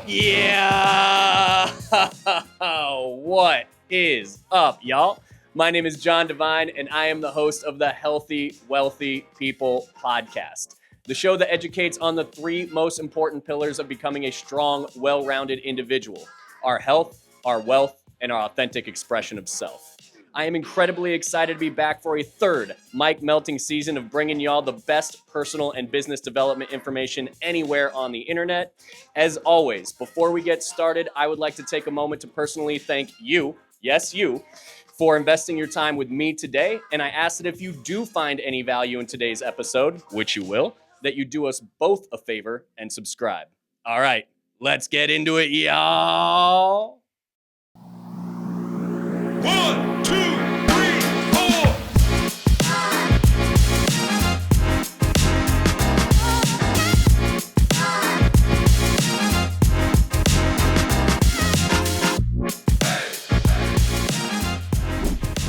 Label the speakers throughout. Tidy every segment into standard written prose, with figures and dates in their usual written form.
Speaker 1: Yeah! What is up, y'all? My name is John Devine, and I am the host of the Healthy, Wealthy People podcast, the show that educates on the three most important pillars of becoming a strong, well-rounded individual: our health, our wealth, and our authentic expression of self. I am incredibly excited to be back for a third mic melting season of bringing y'all the best personal and business development information anywhere on the internet. As always, before we get started, I would like to take a moment to personally thank you, yes, you, for investing your time with me today. And I ask that if you do find any value in today's episode, which you will, that you do us both a favor and subscribe. All right, let's get into it, y'all.
Speaker 2: 1, 2, 3, 4.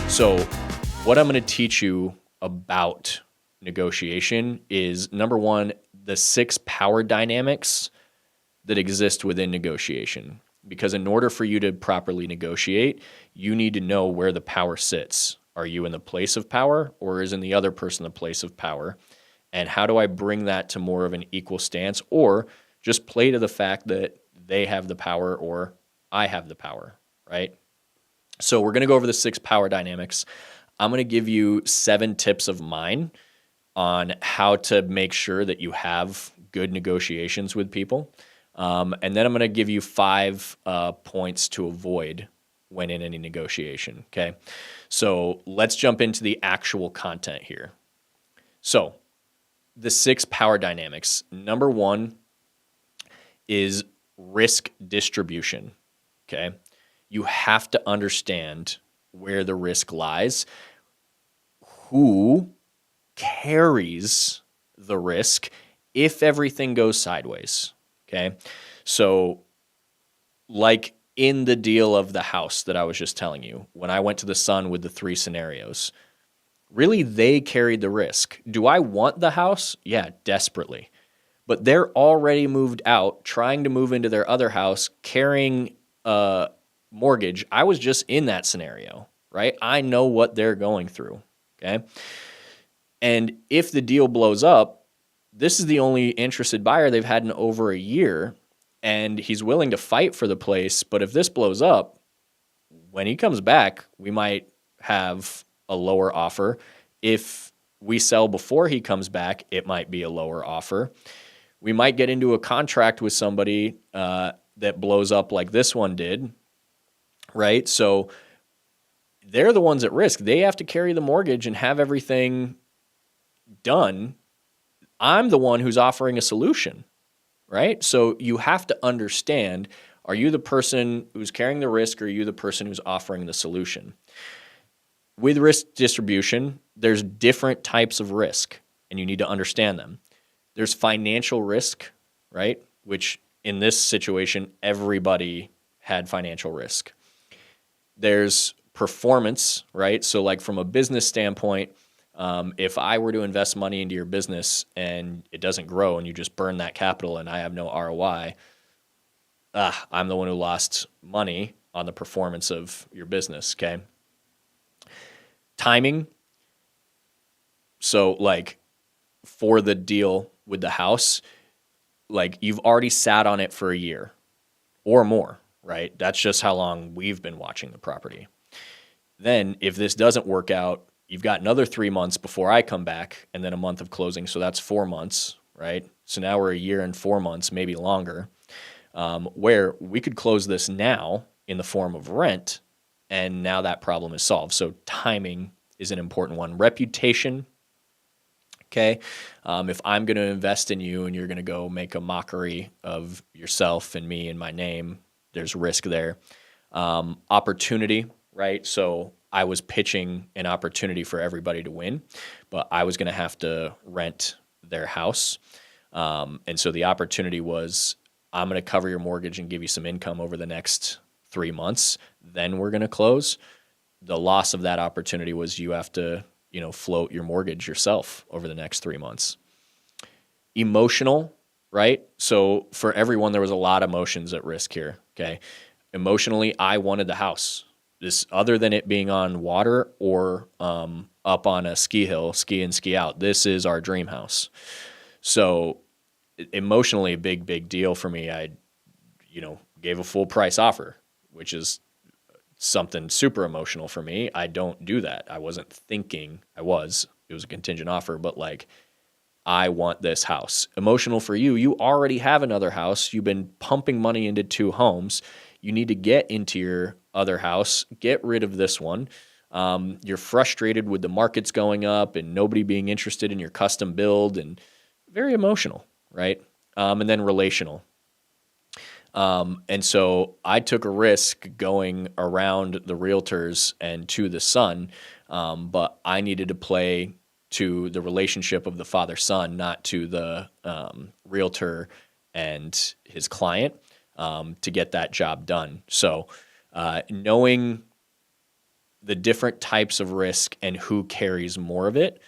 Speaker 1: So, what I'm going to teach you about negotiation is, number one, the 6 power dynamics that exist within negotiation. Because in order for you to properly negotiate, you need to know where the power sits. Are you in the place of power, or is in the other person the place of power? And how do I bring that to more of an equal stance, or just play to the fact that they have the power or I have the power, right? So we're going to go over the 6 power dynamics. I'm going to give you 7 tips of mine on how to make sure that you have good negotiations with people. And then I'm going to give you 5 points to avoid when in any negotiation, okay? So let's jump into the actual content here. So the 6 power dynamics. Number 1 is risk distribution, okay? You have to understand where the risk lies, who carries the risk if everything goes sideways, okay? So like in the deal of the house that I was just telling you, when I went to the sun with the 3 scenarios, really they carried the risk. Do I want the house? Yeah, desperately. But they're already moved out, trying to move into their other house, carrying mortgage. I was just in that scenario, right? I know what they're going through, okay? And if the deal blows up, this is the only interested buyer they've had in over a year, and he's willing to fight for the place. But if this blows up, when he comes back, we might have a lower offer. If we sell before he comes back, it might be a lower offer. We might get into a contract with somebody that blows up like this one did, right? So they're the ones at risk. They have to carry the mortgage and have everything done. I'm the one who's offering a solution, right? So you have to understand, are you the person who's carrying the risk, or are you the person who's offering the solution? With risk distribution, there's different types of risk, and you need to understand them. There's financial risk, right? Which in this situation, everybody had financial risk. There's performance, right? So like from a business standpoint, if I were to invest money into your business and it doesn't grow and you just burn that capital and I have no ROI, I'm the one who lost money on the performance of your business, okay? Timing. So like for the deal with the house, like you've already sat on it for a year or more, right? That's just how long we've been watching the property. Then if this doesn't work out, you've got another 3 months before I come back, and then a month of closing. So that's 4 months, right? So now we're a year and 4 months, maybe longer, where we could close this now in the form of rent, and now that problem is solved. So timing is an important one. Reputation, okay? If I'm going to invest in you and you're going to go make a mockery of yourself and me and my name, there's risk there. Opportunity, right? So I was pitching an opportunity for everybody to win, but I was going to have to rent their house. And so the opportunity was, I'm going to cover your mortgage and give you some income over the next 3 months. Then we're going to close. The loss of that opportunity was you have to, float your mortgage yourself over the next 3 months. Emotional, right? So for everyone, there was a lot of emotions at risk here, okay? Emotionally, I wanted the house. This, other than it being on water or up on a ski hill, ski in, ski out, this is our dream house. So emotionally, a big deal for me. I, gave a full price offer, which is something super emotional for me. I don't do that. I wasn't thinking it was a contingent offer, but like, I want this house. Emotional for you. You already have another house. You've been pumping money into 2 homes. You need to get into your other house, get rid of this one. You're frustrated with the markets going up and nobody being interested in your custom build, and very emotional, right? And then relational. And so I took a risk going around the realtors and to the son, but I needed to play to the relationship of the father-son, not to the realtor and his client, to get that job done. So knowing the different types of risk and who carries more of it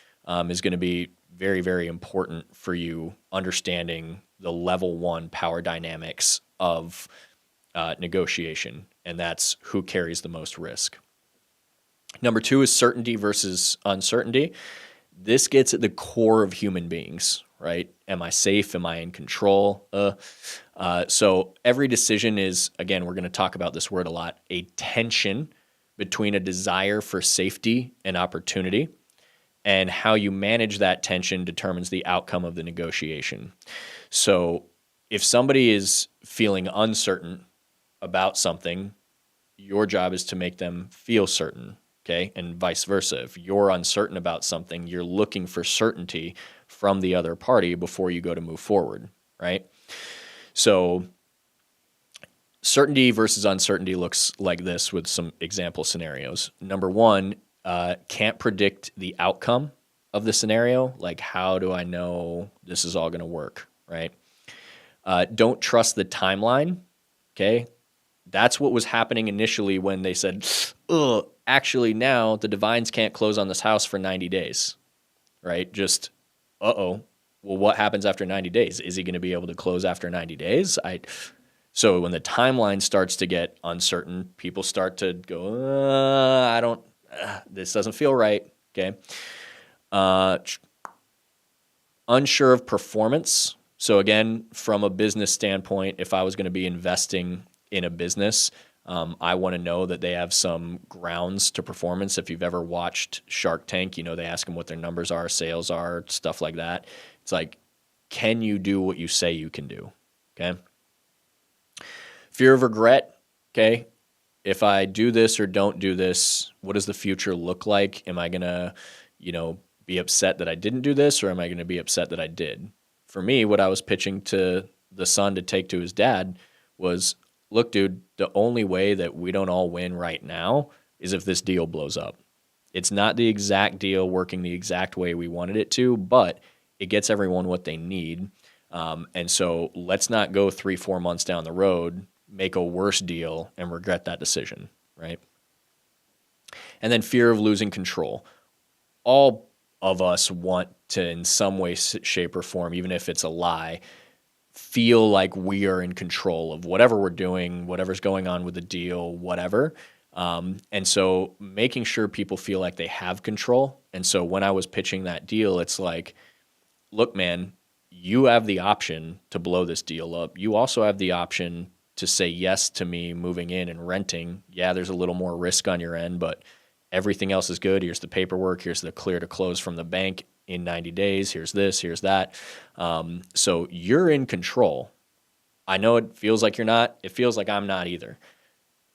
Speaker 1: is going to be very, very important for you understanding the level 1 power dynamics of negotiation, and that's who carries the most risk. Number 2 is certainty versus uncertainty. This gets at the core of human beings, right? Am I safe? Am I in control? So every decision is, again, we're going to talk about this word a lot, a tension between a desire for safety and opportunity, and how you manage that tension determines the outcome of the negotiation. So if somebody is feeling uncertain about something, your job is to make them feel certain. Okay, and vice versa. If you're uncertain about something, you're looking for certainty from the other party before you go to move forward, right? So certainty versus uncertainty looks like this with some example scenarios. Number 1, can't predict the outcome of the scenario. Like, how do I know this is all going to work, right? Don't trust the timeline, okay? That's what was happening initially when they said, actually now the Divines can't close on this house for 90 days, right? Just, well, what happens after 90 days? Is he going to be able to close after 90 days? So when the timeline starts to get uncertain, people start to go, this doesn't feel right, okay? Unsure of performance. So again, from a business standpoint, if I was going to be investing in a business, I want to know that they have some grounds to performance. If you've ever watched Shark Tank, they ask them what their numbers are, sales are, stuff like that. It's like, can you do what you say you can do? Okay. Fear of regret. Okay. If I do this or don't do this, what does the future look like? Am I going to, be upset that I didn't do this, or am I going to be upset that I did? For me, what I was pitching to the son to take to his dad was, look, dude, the only way that we don't all win right now is if this deal blows up. It's not the exact deal working the exact way we wanted it to, but it gets everyone what they need. And so let's not go 3-4 months down the road, make a worse deal, and regret that decision, right? And then fear of losing control. All of us want to, in some way, shape, or form, even if it's a lie, feel like we are in control of whatever we're doing, whatever's going on with the deal, whatever. And so making sure people feel like they have control. And so when I was pitching that deal, it's like, look, man, you have the option to blow this deal up. You also have the option to say yes to me moving in and renting. Yeah, there's a little more risk on your end, but everything else is good. Here's the paperwork. Here's the clear to close from the bank in 90 days. Here's this, here's that. So you're in control. I know it feels like you're not. It feels like I'm not either.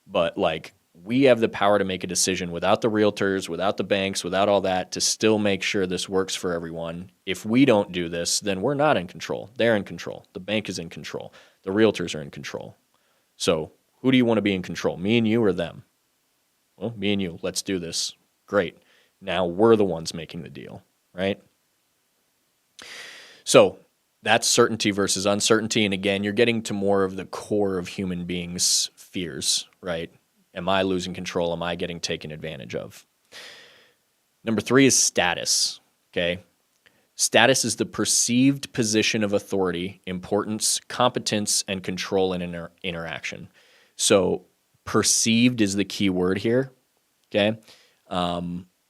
Speaker 1: But like, we have the power to make a decision without the realtors, without the banks, without all that, to still make sure this works for everyone. If we don't do this, then we're not in control. They're in control. The bank is in control. The realtors are in control. So who do you want to be in control? Me and you or them? Well, me and you. Let's do this. Great. Now we're the ones making the deal, right? So that's certainty versus uncertainty. And again, you're getting to more of the core of human beings' fears, right? Am I losing control? Am I getting taken advantage of? Number 3 is status, okay? Status is the perceived position of authority, importance, competence, and control in an interaction. So perceived is the key word here, okay?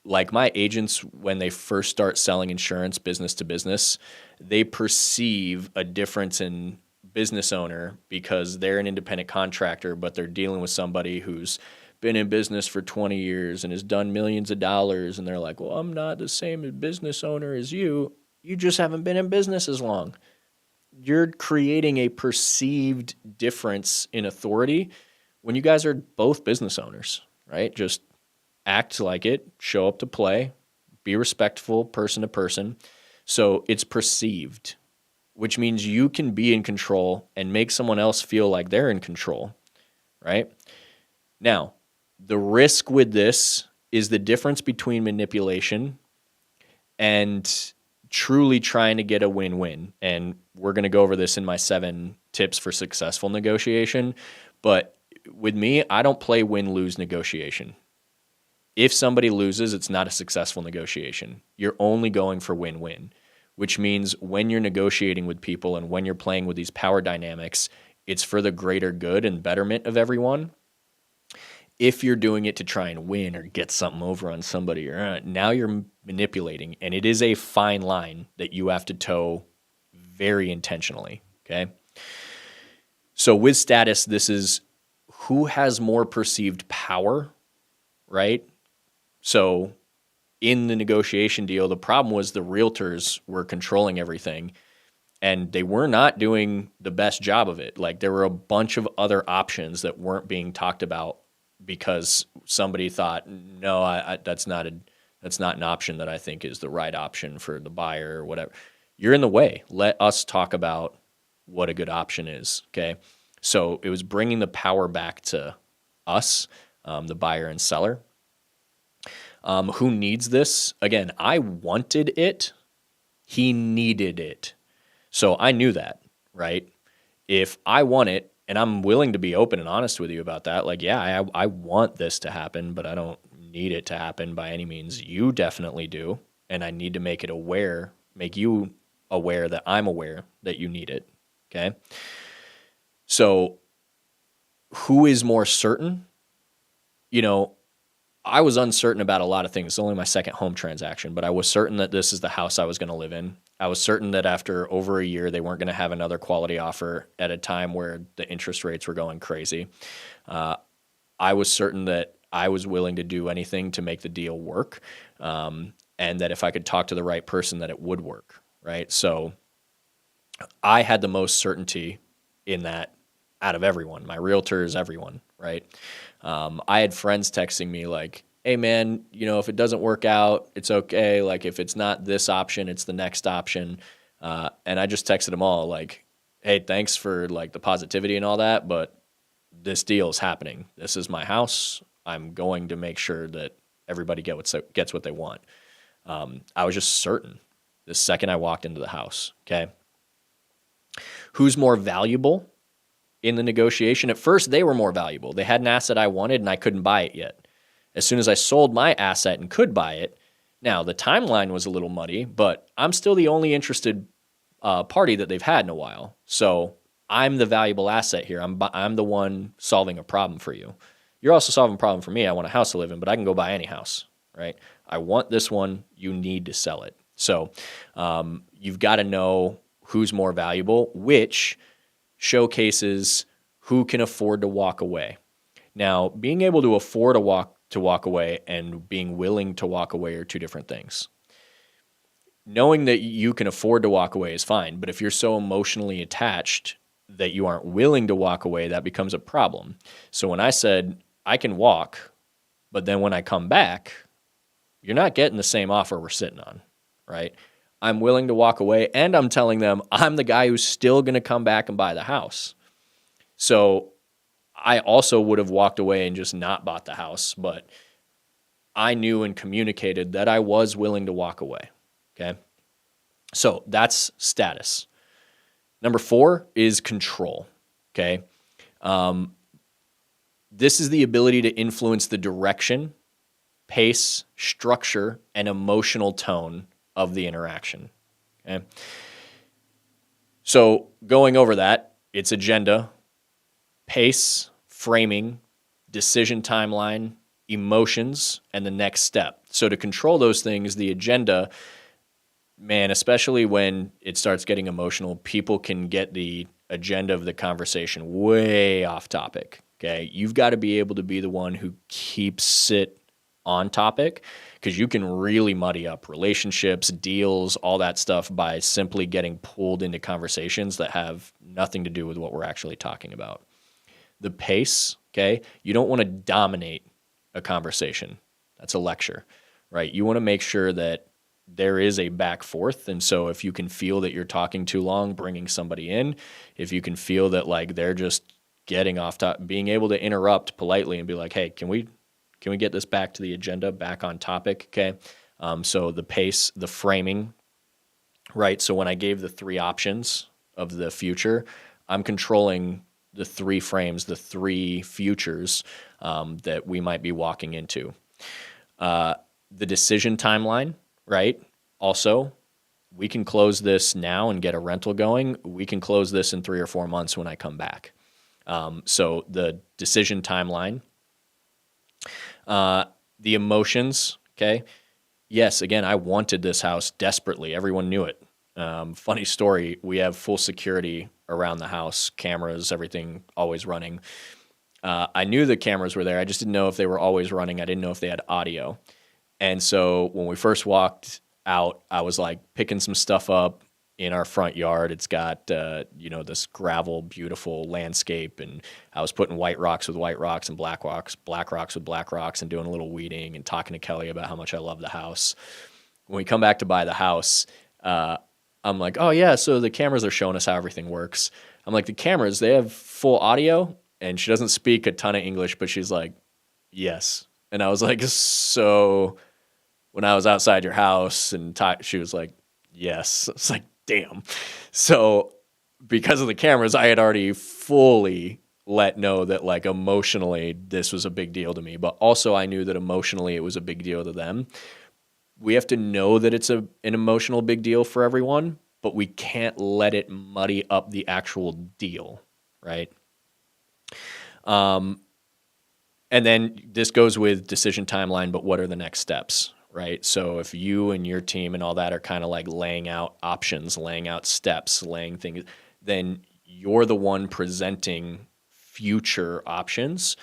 Speaker 1: Like my agents, when they first start selling insurance business to business, they perceive a difference in business owner because they're an independent contractor, but they're dealing with somebody who's been in business for 20 years and has done millions of dollars. And they're like, well, I'm not the same business owner as you. You just haven't been in business as long. You're creating a perceived difference in authority when you guys are both business owners, right? Just act like it, show up to play, be respectful person to person. So it's perceived, which means you can be in control and make someone else feel like they're in control, right? Now, the risk with this is the difference between manipulation and truly trying to get a win-win. And we're going to go over this in my 7 tips for successful negotiation. But with me, I don't play win-lose negotiation. If somebody loses, it's not a successful negotiation. You're only going for win-win, which means when you're negotiating with people and when you're playing with these power dynamics, it's for the greater good and betterment of everyone. If you're doing it to try and win or get something over on somebody, now you're manipulating, and it is a fine line that you have to toe very intentionally, okay? So with status, this is who has more perceived power, right? So in the negotiation deal, the problem was the realtors were controlling everything, and they were not doing the best job of it. Like there were a bunch of other options that weren't being talked about because somebody thought, no, that's not an option that I think is the right option for the buyer or whatever. You're in the way. Let us talk about what a good option is, okay? So it was bringing the power back to us, the buyer and seller. Who needs this? Again, I wanted it. He needed it. So I knew that, right? If I want it, and I'm willing to be open and honest with you about that. Like, yeah, I want this to happen, but I don't need it to happen by any means. You definitely do. And I need to make you aware that I'm aware that you need it. Okay. So who is more certain? You know, I was uncertain about a lot of things. It's only my second home transaction, but I was certain that this is the house I was going to live in. I was certain that after over a year, they weren't going to have another quality offer at a time where the interest rates were going crazy. I was certain that I was willing to do anything to make the deal work, and that if I could talk to the right person, that it would work, right? So I had the most certainty in that out of everyone. My realtors, everyone, right? I had friends texting me like, hey man, if it doesn't work out, it's okay. Like if it's not this option, it's the next option. And I just texted them all like, hey, thanks for like the positivity and all that, but this deal is happening. This is my house. I'm going to make sure that everybody gets what they want. I was just certain the second I walked into the house, okay? Who's more valuable in the negotiation? At first, they were more valuable. They had an asset I wanted and I couldn't buy it yet. As soon as I sold my asset and could buy it, now the timeline was a little muddy, but I'm still the only interested party that they've had in a while. So I'm the valuable asset here. I'm the one solving a problem for you. You're also solving a problem for me. I want a house to live in, but I can go buy any house, right? I want this one. You need to sell it. So you've got to know who's more valuable, which showcases who can afford to walk away. Now, being able to afford to walk away and being willing to walk away are two different things. Knowing that you can afford to walk away is fine, but if you're so emotionally attached that you aren't willing to walk away, that becomes a problem. So when I said I can walk, but then when I come back, you're not getting the same offer we're sitting on, right? I'm willing to walk away, and I'm telling them I'm the guy who's still going to come back and buy the house. So I also would have walked away and just not bought the house, but I knew and communicated that I was willing to walk away, okay? So that's status. Number 4 is control, okay? This is the ability to influence the direction, pace, structure, and emotional tone of the interaction, Okay. So going over that, it's agenda, pace, framing, decision timeline, emotions, and the next step. So to control those things, the agenda, man, especially when it starts getting emotional, people can get the agenda of the conversation way off topic. Okay. You've got to be able to be the one who keeps it on topic, because you can really muddy up relationships, deals, all that stuff by simply getting pulled into conversations that have nothing to do with what we're actually talking about. The pace, okay? You don't want to dominate a conversation. That's a lecture, right? You want to make sure that there is a back forth. And so if you can feel that you're talking too long, bringing somebody in, if you can feel that like they're just getting off top, being able to interrupt politely and be like, hey, can we get this back to the agenda, back on topic? Okay. So the pace, the framing, right? So when I gave the 3 options of the future, I'm controlling the 3 frames, the 3 futures that we might be walking into. The decision timeline, right? Also, we can close this now and get a rental going. We can close this in 3 or 4 months when I come back. So the decision timeline, the emotions, okay? Yes, again, I wanted this house desperately. Everyone knew it. Funny story, we have full security around the house, cameras, everything always running. I knew the cameras were there. I just didn't know if they were always running. I didn't know if they had audio. And so when we first walked out, I was like picking some stuff up in our front yard. It's got, this gravel, beautiful landscape. And I was putting white rocks with white rocks and black rocks with black rocks, and doing a little weeding and talking to Kelly about how much I love the house. When we come back to buy the house, I'm like, oh yeah, so the cameras are showing us how everything works. I'm like, the cameras, they have full audio? And she doesn't speak a ton of English, but she's like, yes. And I was like, so when I was outside your house and she was like, yes. It's like, damn. So because of the cameras, I had already fully let know that like emotionally this was a big deal to me, but also I knew that emotionally it was a big deal to them. We have to know that it's an emotional big deal for everyone, but we can't let it muddy up the actual deal, right? And then this goes with decision timeline, but what are the next steps, right? So if you and your team and all that are kind of like laying out options, laying out steps, laying things, then you're the one presenting future options,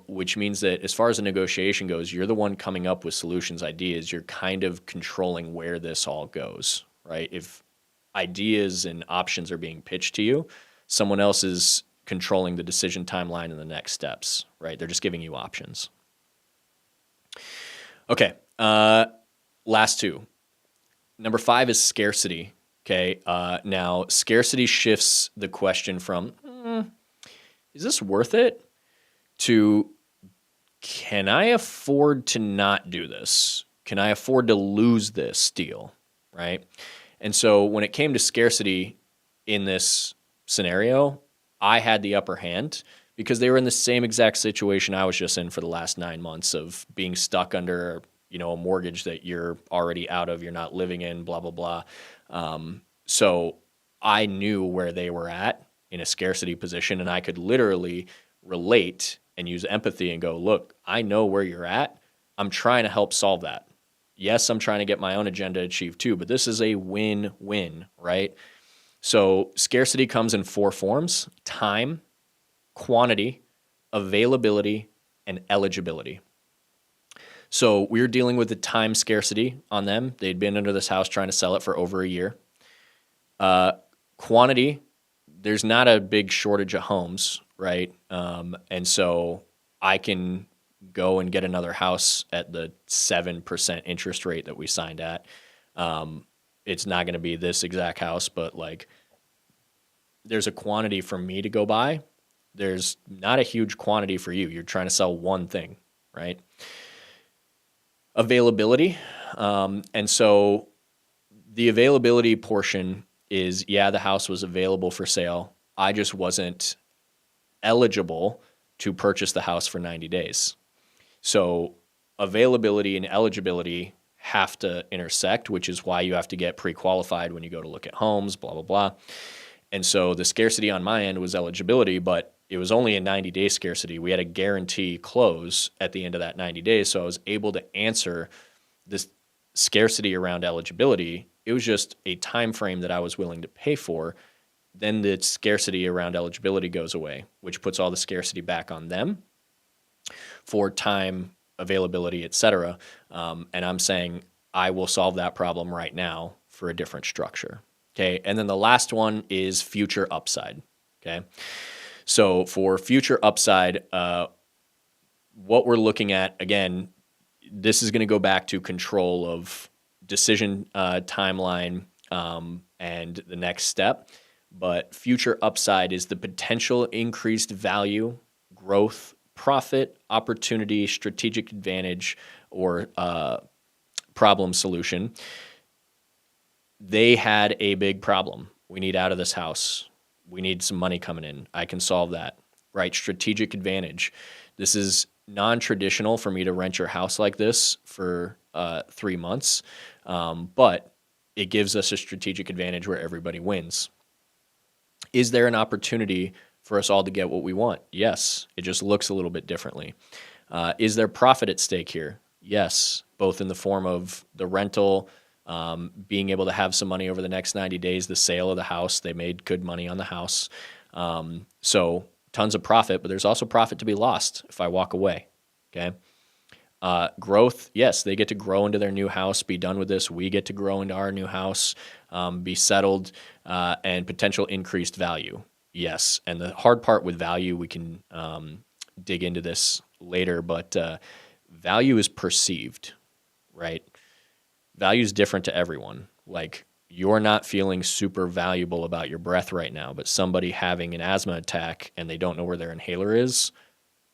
Speaker 1: which means that as far as a negotiation goes, you're the one coming up with solutions, ideas. You're kind of controlling where this all goes, right? If ideas and options are being pitched to you, someone else is controlling the decision timeline and the next steps, right? They're just giving you options. Okay, last 2. Number 5 is scarcity, okay? Now, scarcity shifts the question from, is this worth it? To, can I afford to not do this? Can I afford to lose this deal, right? And so when it came to scarcity in this scenario, I had the upper hand because they were in the same exact situation I was just in for the last 9 months of being stuck under, a mortgage that you're already out of, you're not living in, blah, blah, blah. So I knew where they were at in a scarcity position, and I could literally relate and use empathy and go, look, I know where you're at. I'm trying to help solve that. Yes, I'm trying to get my own agenda achieved too, but this is a win-win, right? So scarcity comes in 4 forms: time, quantity, availability, and eligibility. So we were dealing with the time scarcity on them. They'd been under this house trying to sell it for over a year. Quantity, there's not a big shortage of homes, right? And so I can go and get another house at the 7% interest rate that we signed at. It's not going to be this exact house, but like there's a quantity for me to go buy. There's not a huge quantity for you. You're trying to sell one thing, right? Availability. And so the availability portion is, yeah, the house was available for sale. I just wasn't eligible to purchase the house for 90 days. So availability and eligibility have to intersect, which is why you have to get pre-qualified when you go to look at homes, blah, blah, blah. And so the scarcity on my end was eligibility, but it was only a 90-day scarcity. We had a guarantee close at the end of that 90 days. So I was able to answer this scarcity around eligibility. It was just a time frame that I was willing to pay for. Then the scarcity around eligibility goes away, which puts all the scarcity back on them for time, availability, et cetera. And I'm saying I will solve that problem right now for a different structure. Okay. And then the last one is future upside. Okay. So for future upside, what we're looking at, again, this is going to go back to control of decision timeline and the next step. But future upside is the potential increased value, growth, profit, opportunity, strategic advantage, or problem solution. They had a big problem. We need out of this house. We need some money coming in. I can solve that, right? Strategic advantage. This is non-traditional for me to rent your house like this for 3 months, but it gives us a strategic advantage where everybody wins. Is there an opportunity for us all to get what we want? Yes. It just looks a little bit differently. Is there profit at stake here? Yes, both in the form of the rental, being able to have some money over the next 90 days, the sale of the house. They made good money on the house. So tons of profit, but there's also profit to be lost if I walk away. Okay. Growth, yes, they get to grow into their new house, be done with this. We get to grow into our new house, be settled, and potential increased value. Yes. And the hard part with value, we can dig into this later, but value is perceived, right? Value is different to everyone. Like, you're not feeling super valuable about your breath right now, but somebody having an asthma attack and they don't know where their inhaler is,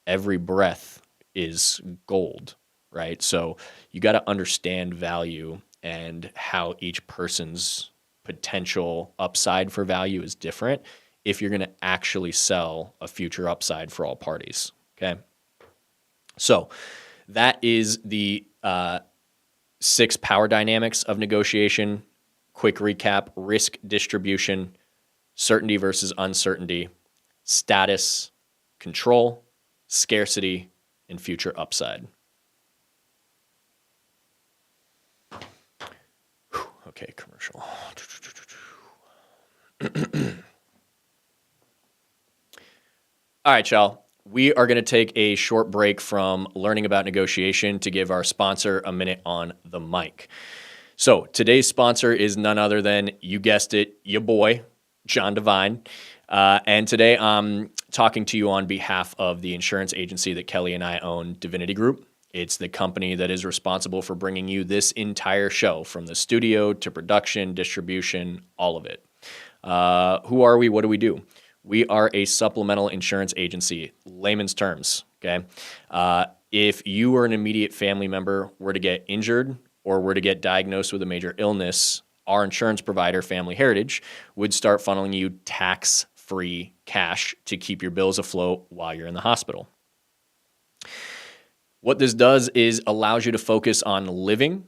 Speaker 1: every breath is gold, right? So you got to understand value and how each person's potential upside for value is different if you're going to actually sell a future upside for all parties, okay? So that is the 6 power dynamics of negotiation. Quick recap: risk distribution, certainty versus uncertainty, status, control, scarcity, and future upside. Okay, commercial. All right, y'all. We are going to take a short break from learning about negotiation to give our sponsor a minute on the mic. So today's sponsor is none other than, you guessed it, your boy, John Devine. And today I'm talking to you on behalf of the insurance agency that Kelly and I own, Divinity Group. It's the company that is responsible for bringing you this entire show, from the studio to production, distribution, all of it. Who are we? What do we do? We are a supplemental insurance agency, layman's terms, okay? If you or an immediate family member were to get injured or were to get diagnosed with a major illness, our insurance provider, Family Heritage, would start funneling you tax-free cash to keep your bills afloat while you're in the hospital. What this does is allows you to focus on living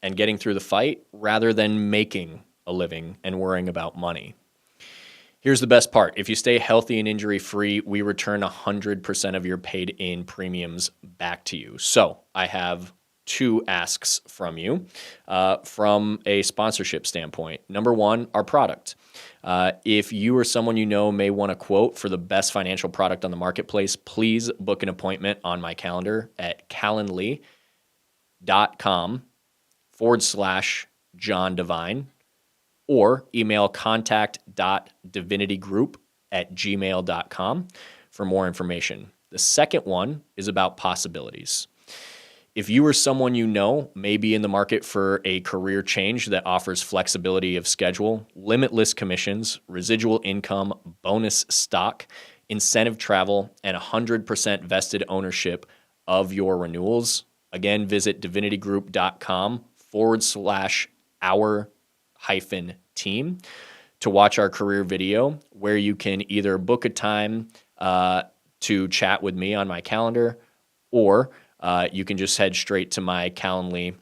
Speaker 1: and getting through the fight rather than making a living and worrying about money. Here's the best part. If you stay healthy and injury-free, we return 100% of your paid-in premiums back to you. So I have 2 asks from you from a sponsorship standpoint. Number 1, our product. If you or someone you know may want a quote for the best financial product on the marketplace, please book an appointment on my calendar at calendly.com/John Devine, or email contact.divinitygroup@gmail.com for more information. The second one is about possibilities. If you or someone you know may be in the market for a career change that offers flexibility of schedule, limitless commissions, residual income, bonus stock, incentive travel, and 100% vested ownership of your renewals, again, visit divinitygroup.com/our-team to watch our career video, where you can either book a time to chat with me on my calendar, or you can just head straight to my Calendly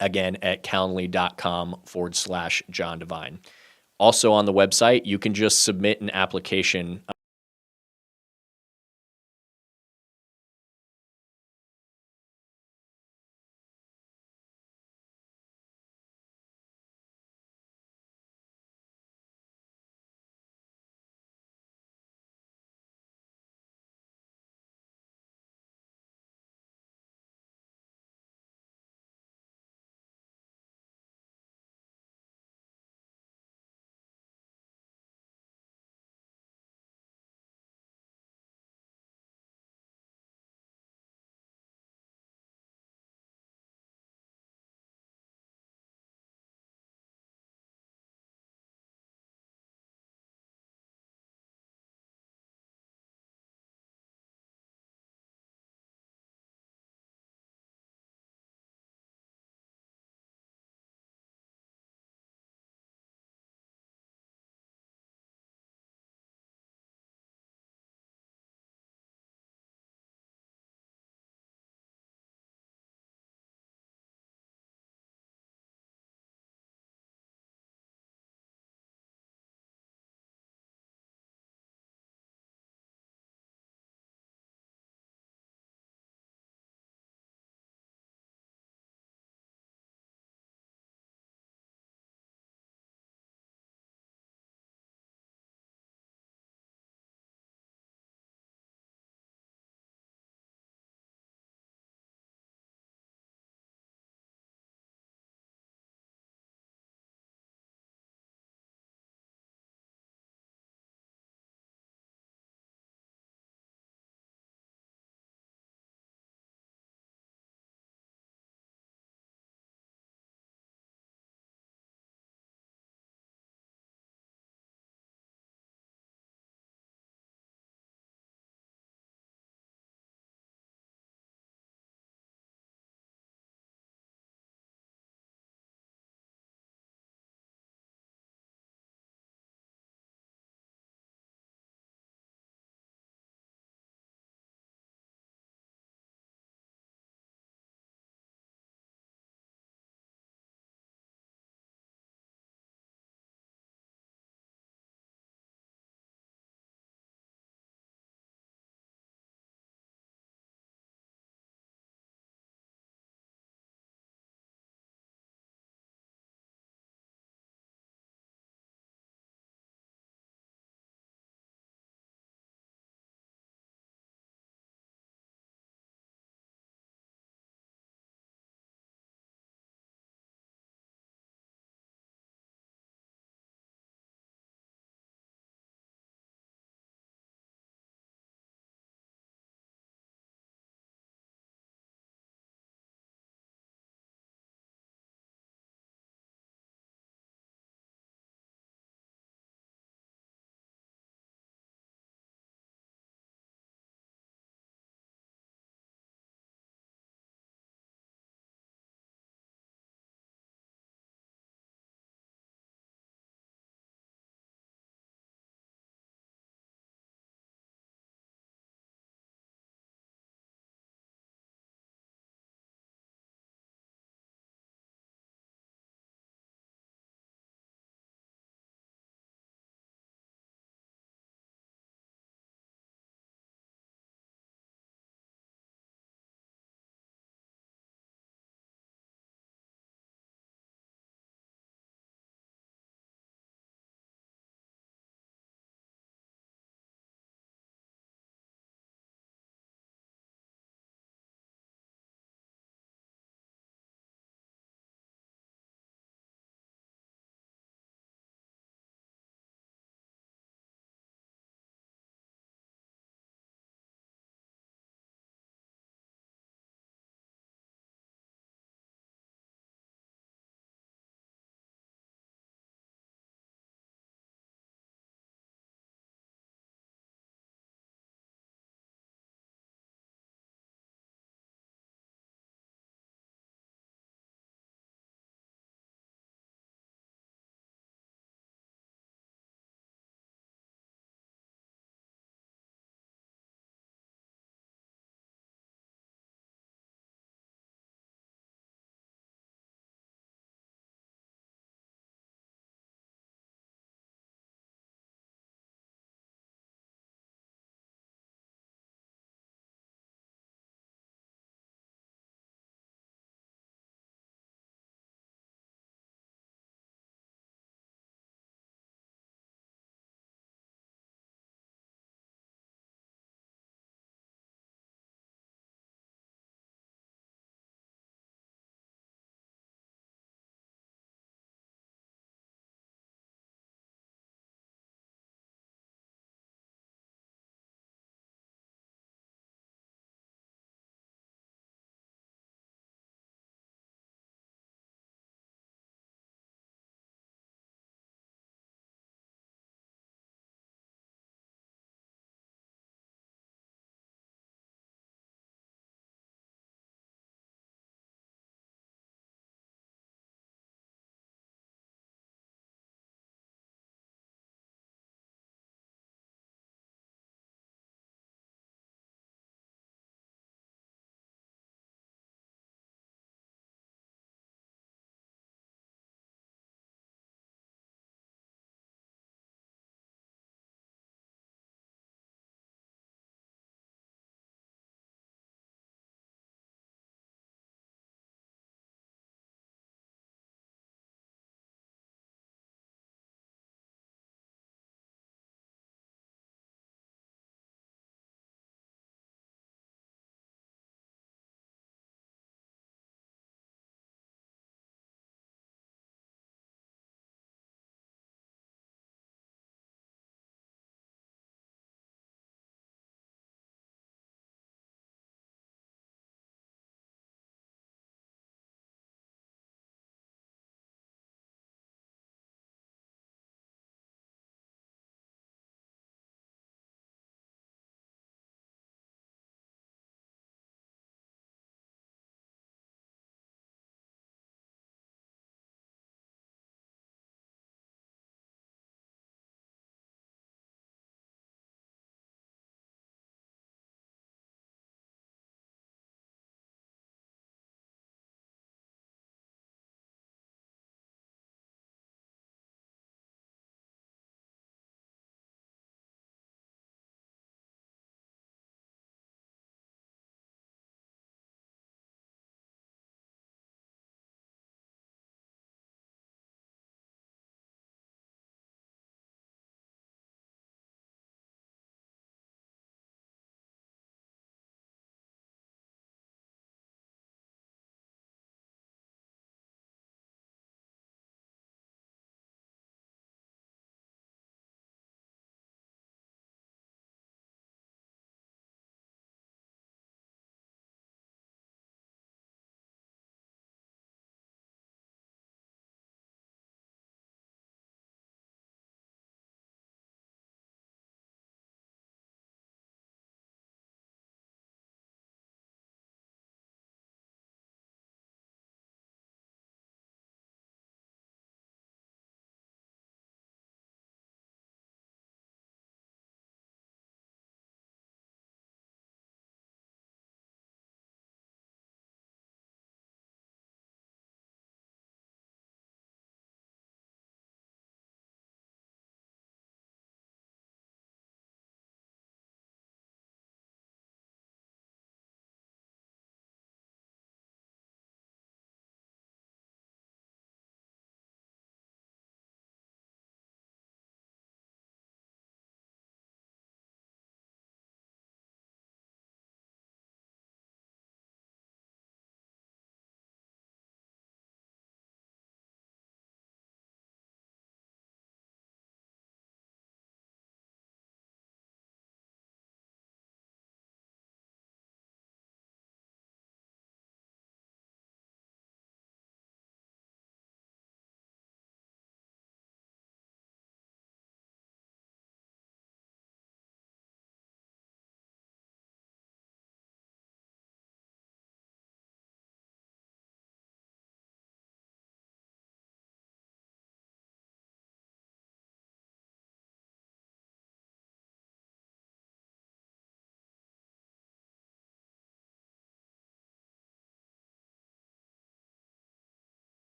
Speaker 1: again, at calendly.com/John Devine. Also on the website, you can just submit an application